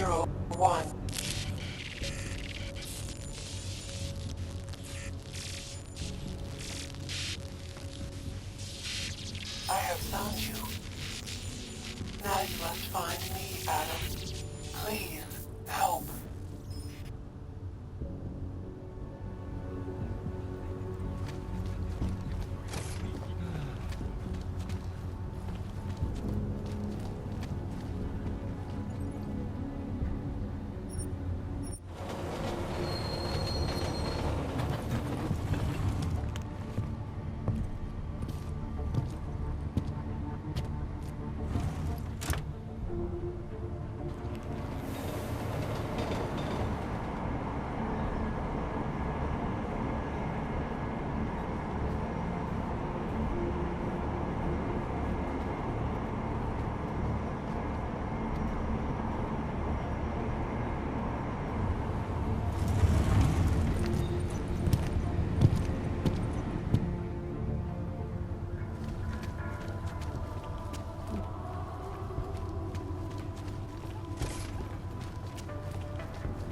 001. I have found you. Now you must find me, Adam. Please, help.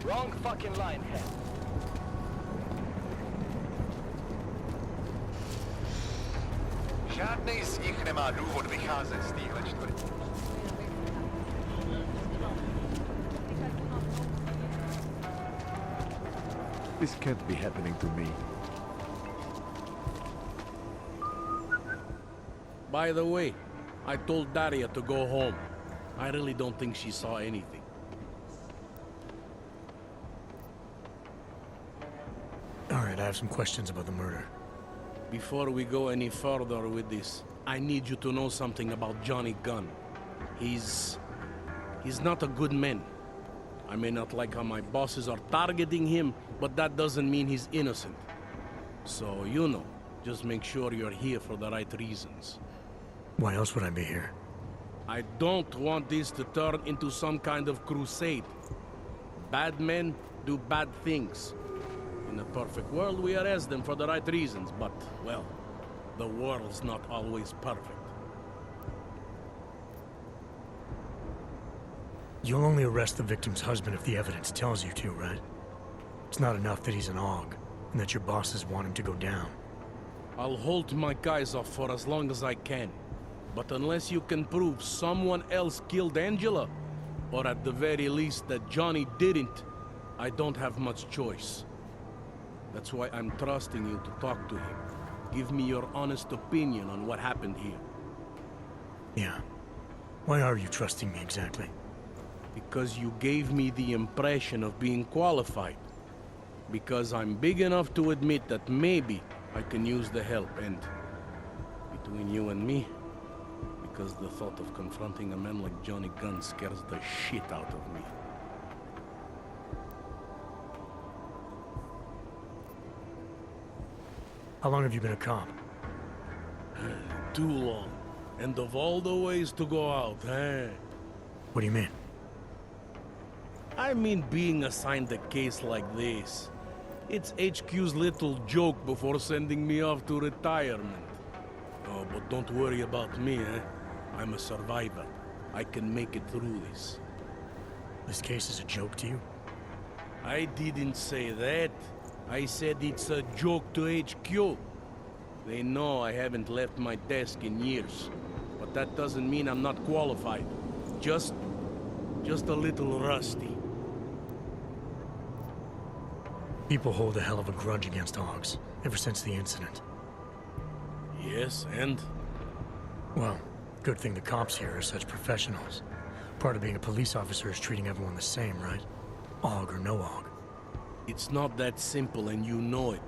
Wrong fucking line, head. Žádnej z nich nemá důvod vycházet z téhle čtvrti. This can't be happening to me. By the way, I told Daria to go home. I really don't think she saw anything. Alright, I have some questions about the murder. Before we go any further with this, I need you to know something about Johnny Gunn. He's not a good man. I may not like how my bosses are targeting him, but that doesn't mean he's innocent. So, you know, just make sure you're here for the right reasons. Why else would I be here? I don't want this to turn into some kind of crusade. Bad men do bad things. In a perfect world, we arrest them for the right reasons, but, well, the world's not always perfect. You'll only arrest the victim's husband if the evidence tells you to, right? It's not enough that he's an AUG, and that your bosses want him to go down. I'll hold my guys off for as long as I can. But unless you can prove someone else killed Angela, or at the very least that Johnny didn't, I don't have much choice. That's why I'm trusting you to talk to him. Give me your honest opinion on what happened here. Yeah. Why are you trusting me exactly? Because you gave me the impression of being qualified. Because I'm big enough to admit that maybe I can use the help, and between you and me, because the thought of confronting a man like Johnny Gunn scares the shit out of me. How long have you been a cop? Too long. And of all the ways to go out, eh? What do you mean? I mean being assigned a case like this. It's HQ's little joke before sending me off to retirement. Oh, but don't worry about me, eh? I'm a survivor. I can make it through this. This case is a joke to you? I didn't say that. I said it's a joke to HQ. They know I haven't left my desk in years. But that doesn't mean I'm not qualified. Just a little rusty. People hold a hell of a grudge against AUGs, ever since the incident. Yes, and? Well, good thing the cops here are such professionals. Part of being a police officer is treating everyone the same, right? AUG or no AUG. It's not that simple, and you know it.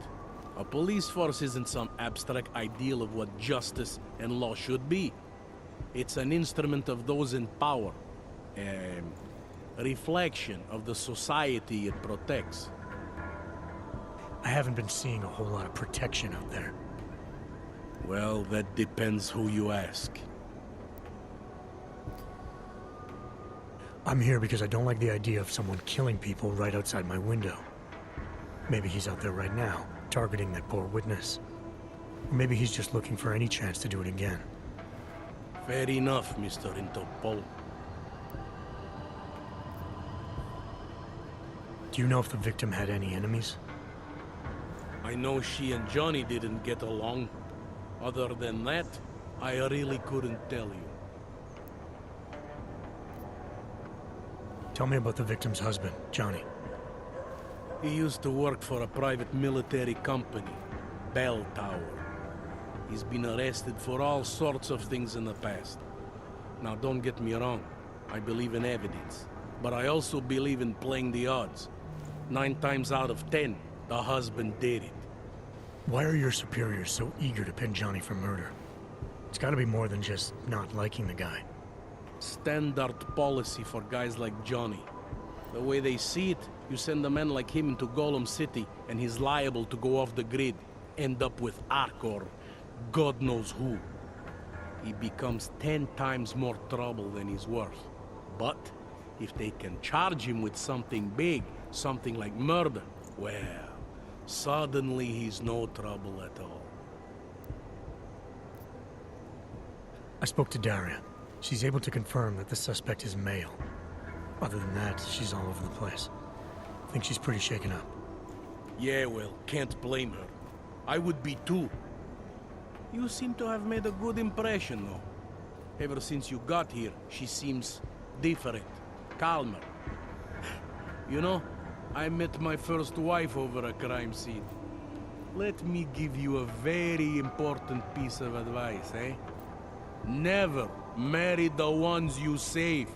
A police force isn't some abstract ideal of what justice and law should be. It's an instrument of those in power. A reflection of the society it protects. I haven't been seeing a whole lot of protection out there. Well, that depends who you ask. I'm here because I don't like the idea of someone killing people right outside my window. Maybe he's out there right now, targeting that poor witness. Or maybe he's just looking for any chance to do it again. Fair enough, Mr. Interpol. Do you know if the victim had any enemies? I know she and Johnny didn't get along. Other than that, I really couldn't tell you. Tell me about the victim's husband, Johnny. He used to work for a private military company, Bell Tower. He's been arrested for all sorts of things in the past. Now don't get me wrong, I believe in evidence. But I also believe in playing the odds. 9 times out of 10, the husband did it. Why are your superiors so eager to pin Johnny for murder? It's gotta be more than just not liking the guy. Standard policy for guys like Johnny. The way they see it, you send a man like him into Golem City, and he's liable to go off the grid, end up with Ark or God knows who. He becomes 10 times more trouble than he's worth. But if they can charge him with something big, something like murder, well, suddenly he's no trouble at all. I spoke to Daria. She's able to confirm that the suspect is male. Other than that, she's all over the place. I think she's pretty shaken up. Yeah, well, can't blame her. I would be too. You seem to have made a good impression, though. Ever since you got here, she seems different, calmer. You know, I met my first wife over a crime scene. Let me give you a very important piece of advice, eh? Never marry the ones you save.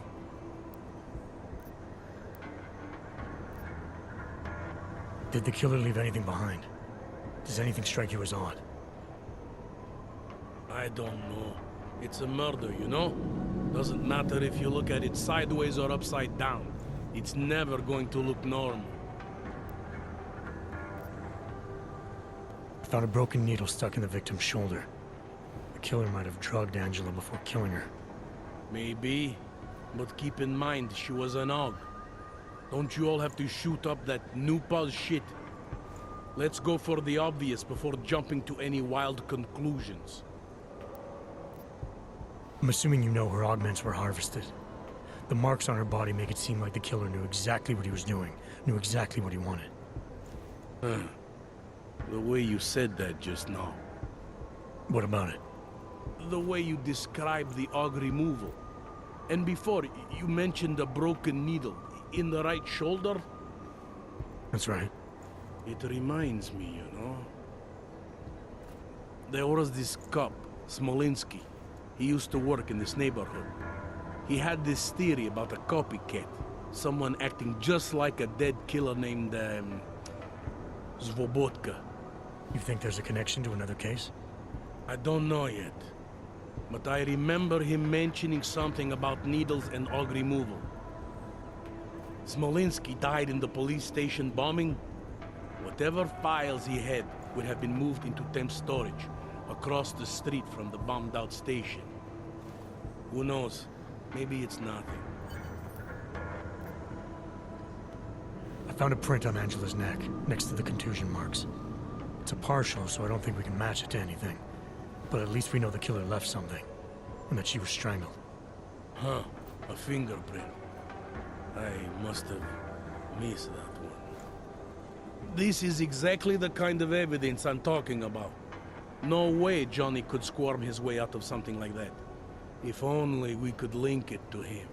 Did the killer leave anything behind? Does anything strike you as odd? I don't know. It's a murder, you know? Doesn't matter if you look at it sideways or upside down. It's never going to look normal. I found a broken needle stuck in the victim's shoulder. The killer might have drugged Angela before killing her. Maybe, but keep in mind she was an AUG. Don't you all have to shoot up that new pause shit? Let's go for the obvious before jumping to any wild conclusions. I'm assuming you know her augments were harvested. The marks on her body make it seem like the killer knew exactly what he was doing, knew exactly what he wanted. The way you said that just now. What about it? The way you described the AUG removal. And before, you mentioned a broken needle in the right shoulder? That's right. It reminds me, you know. There was this cop, Smolinski. He used to work in this neighborhood. He had this theory about a copycat. Someone acting just like a dead killer named, Svobotka. You think there's a connection to another case? I don't know yet. But I remember him mentioning something about needles and AUG removal. Smolinski died in the police station bombing. Whatever files he had would have been moved into temp storage across the street from the bombed out station. Who knows? Maybe it's nothing. I found a print on Angela's neck, next to the contusion marks. It's a partial, so I don't think we can match it to anything. But at least we know the killer left something, and that she was strangled. Huh, a fingerprint. I must have missed that one. This is exactly the kind of evidence I'm talking about. No way Johnny could squirm his way out of something like that. If only we could link it to him.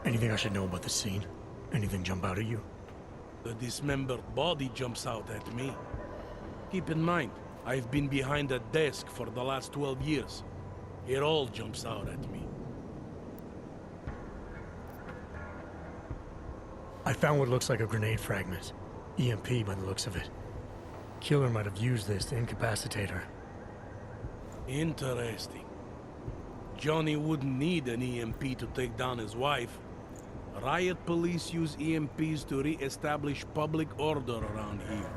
Anything I should know about the scene? Anything jump out at you? The dismembered body jumps out at me. Keep in mind, I've been behind a desk for the last 12 years. It all jumps out at me. I found what looks like a grenade fragment. EMP by the looks of it. Killer might have used this to incapacitate her. Interesting. Johnny wouldn't need an EMP to take down his wife. Riot police use EMPs to re-establish public order around here.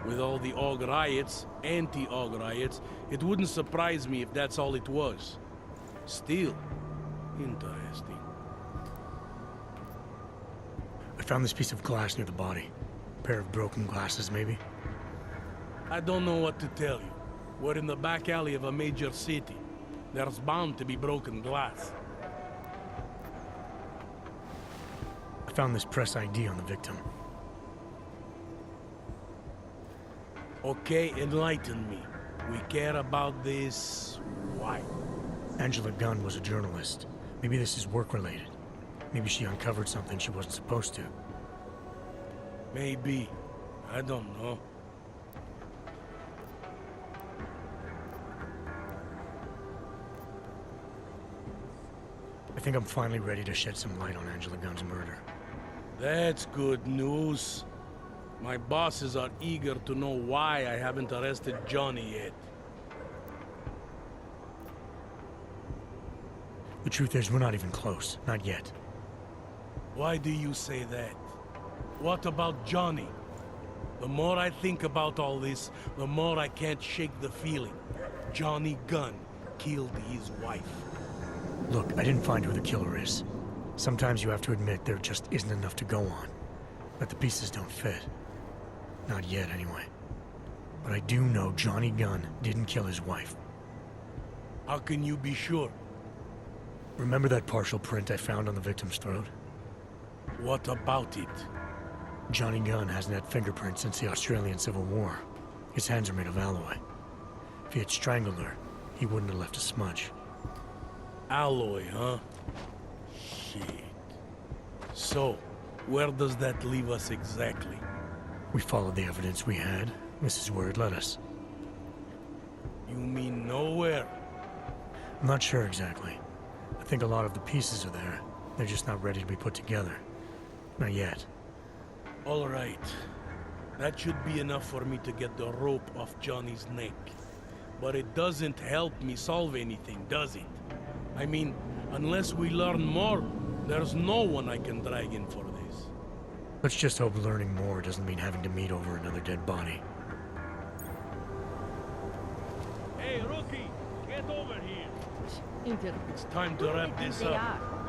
With all the AUG riots, anti-AUG riots, it wouldn't surprise me if that's all it was. Still, interesting. I found this piece of glass near the body. A pair of broken glasses, maybe? I don't know what to tell you. We're in the back alley of a major city. There's bound to be broken glass. Found this press ID on the victim. Okay, enlighten me. We care about this... why? Angela Gunn was a journalist. Maybe this is work-related. Maybe she uncovered something she wasn't supposed to. Maybe. I don't know. I think I'm finally ready to shed some light on Angela Gunn's murder. That's good news. My bosses are eager to know why I haven't arrested Johnny yet. The truth is, we're not even close. Not yet. Why do you say that? What about Johnny? The more I think about all this, the more I can't shake the feeling. Johnny Gunn killed his wife. Look, I didn't find who the killer is. Sometimes you have to admit there just isn't enough to go on. That the pieces don't fit. Not yet, anyway. But I do know Johnny Gunn didn't kill his wife. How can you be sure? Remember that partial print I found on the victim's throat? What about it? Johnny Gunn hasn't had fingerprints since the Australian Civil War. His hands are made of alloy. If he had strangled her, he wouldn't have left a smudge. Alloy, huh? Shit. So, where does that leave us exactly? We followed the evidence we had. This is where it led us. You mean nowhere? I'm not sure exactly. I think a lot of the pieces are there. They're just not ready to be put together. Not yet. All right. That should be enough for me to get the rope off Johnny's neck. But it doesn't help me solve anything, does it? I mean, unless we learn more, there's no one I can drag in for this. Let's just hope learning more doesn't mean having to meet over another dead body. Hey, rookie! Get over here! Inter. It's time to wrap this They up. are.